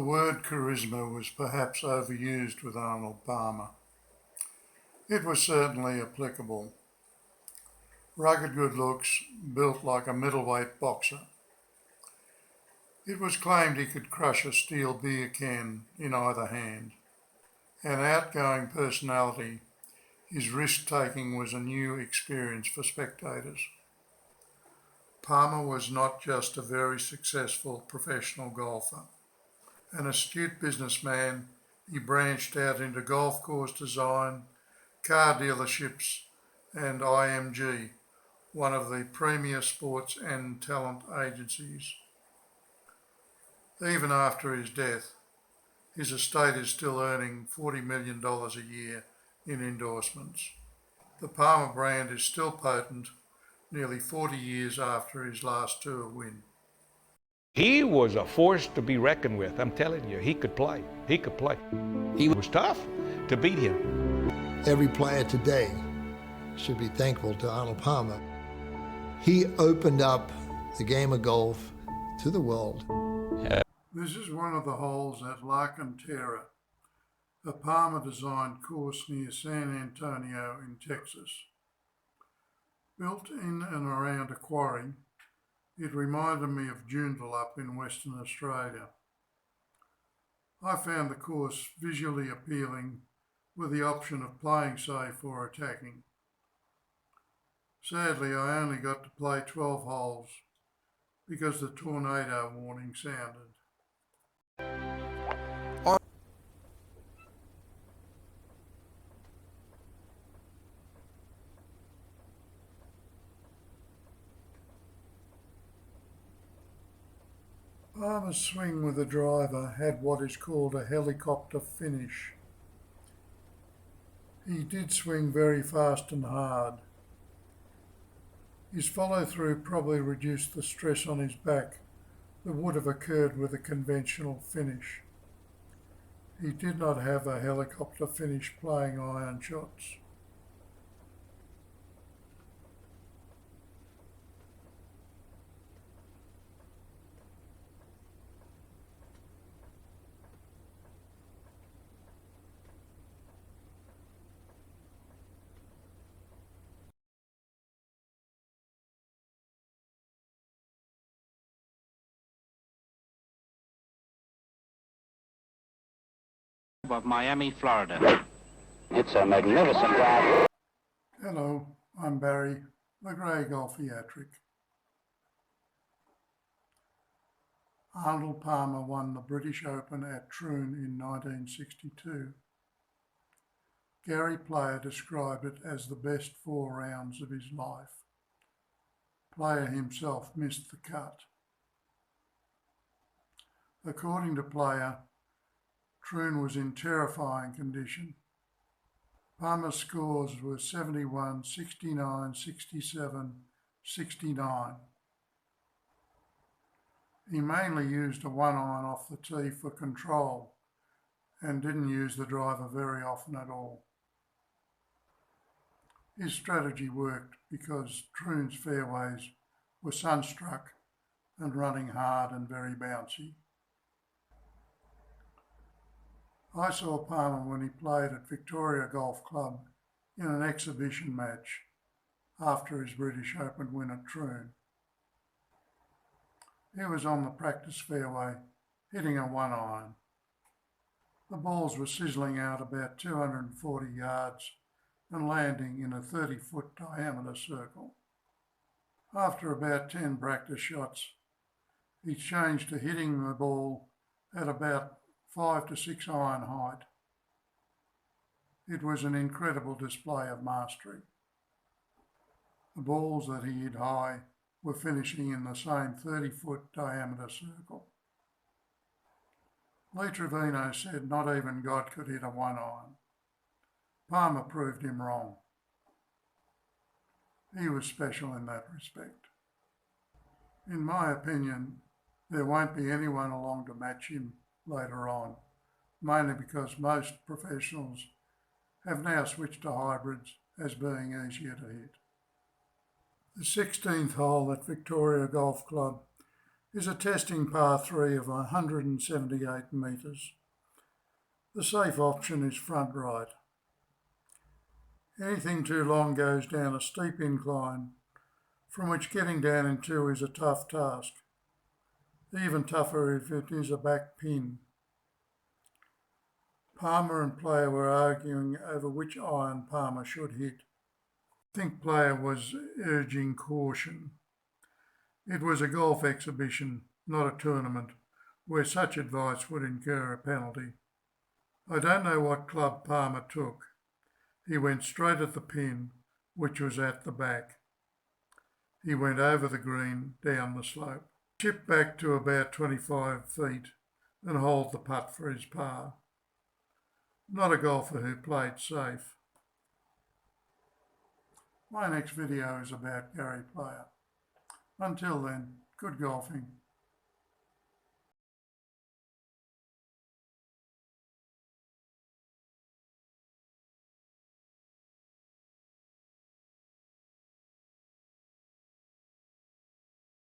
word charisma was perhaps overused with Arnold Palmer. It was certainly applicable. Rugged good looks, built like a middleweight boxer. It was claimed he could crush a steel beer can in either hand. An outgoing personality, his risk-taking was a new experience for spectators. Palmer was not just a very successful professional golfer. An astute businessman, he branched out into golf course design, car dealerships, and IMG, one of the premier sports and talent agencies. Even after his death, his estate is still earning $40 million a year in endorsements. The Palmer brand is still potent nearly 40 years after his last tour win. He was a force to be reckoned with. I'm telling you, he could play. He could play. He was tough to beat him. Every player today should be thankful to Arnold Palmer. He opened up the game of golf to the world. This is one of the holes at Larkin Terra, a Palmer-designed course near San Antonio in Texas. Built in and around a quarry, it reminded me of Joondalup in Western Australia. I found the course visually appealing with the option of playing safe or attacking. Sadly, I only got to play 12 holes because the tornado warning sounded. Palmer's swing with the driver had what is called a helicopter finish. He did swing very fast and hard. His follow-through probably reduced the stress on his back that would have occurred with a conventional finish. He did not have a helicopter finish playing iron shots. Of Miami, Florida. It's a magnificent drive. Hello, I'm Barry, the Grey Golfiatric. Arnold Palmer won the British Open at Troon in 1962. Gary Player described it as the best 4 rounds of his life. Player himself missed the cut. According to Player, Troon was in terrifying condition. Palmer's scores were 71, 69, 67, 69. He mainly used a 1-iron off the tee for control and didn't use the driver very often at all. His strategy worked because Troon's fairways were sunstruck and running hard and very bouncy. I saw Palmer when he played at Victoria Golf Club in an exhibition match after his British Open win at Troon. He was on the practice fairway, hitting a 1-iron. The balls were sizzling out about 240 yards and landing in a 30-foot diameter circle. After about 10 practice shots, he changed to hitting the ball at about 5 to 6 iron height. It was an incredible display of mastery. The balls that he hit high were finishing in the same 30-foot diameter circle. Lee Trevino said not even God could hit a 1-iron. Palmer proved him wrong. He was special in that respect. In my opinion, there won't be anyone along to match him later on, mainly because most professionals have now switched to hybrids as being easier to hit. The 16th hole at Victoria Golf Club is a testing par 3 of 178 metres. The safe option is front right. Anything too long goes down a steep incline, from which getting down into is a tough task. Even tougher if it is a back pin. Palmer and player were arguing over which iron Palmer should hit. I think player was urging caution. It was a golf exhibition, not a tournament, where such advice would incur a penalty. I don't know what club Palmer took. He went straight at the pin, which was at the back. He went over the green, down the slope. Chipped back to about 25 feet and holed the putt for his par. Not a golfer who played safe. My next video is about Gary Player. Until then, good golfing.